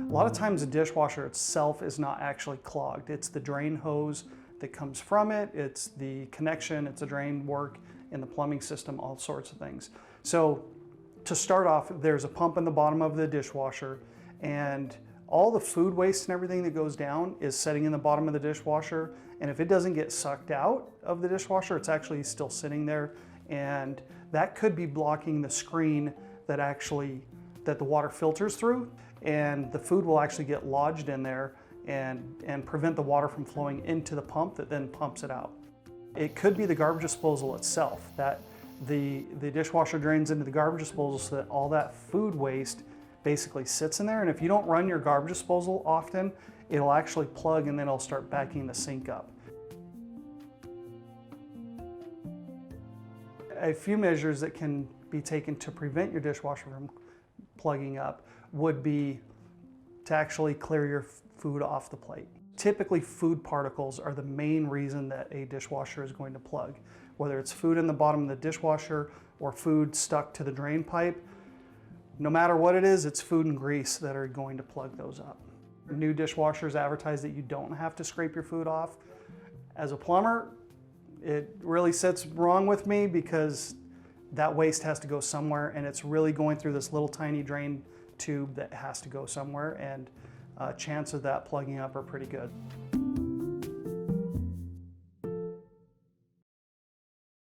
A lot of times the dishwasher itself is not actually clogged. It's the drain hose that comes from it, it's the connection, it's the drain work in the plumbing system, all sorts of things. So to start off, there's a pump in the bottom of the dishwasher, and all the food waste and everything that goes down is sitting in the bottom of the dishwasher, and if it doesn't get sucked out of the dishwasher, it's actually still sitting there, and that could be blocking the screen that the water filters through, and the food will actually get lodged in there and prevent the water from flowing into the pump that then pumps it out. It could be the garbage disposal itself, that the dishwasher drains into the garbage disposal so that all that food waste basically sits in there, and if you don't run your garbage disposal often, it'll actually plug and then it'll start backing the sink up. A few measures that can be taken to prevent your dishwasher from plugging up would be to actually clear your food off the plate. Typically, food particles are the main reason that a dishwasher is going to plug. Whether it's food in the bottom of the dishwasher or food stuck to the drain pipe, no matter what it is, it's food and grease that are going to plug those up. New dishwashers advertise that you don't have to scrape your food off. As a plumber, it really sits wrong with me because that waste has to go somewhere, and it's really going through this little tiny drain tube that has to go somewhere, and chance of that plugging up are pretty good.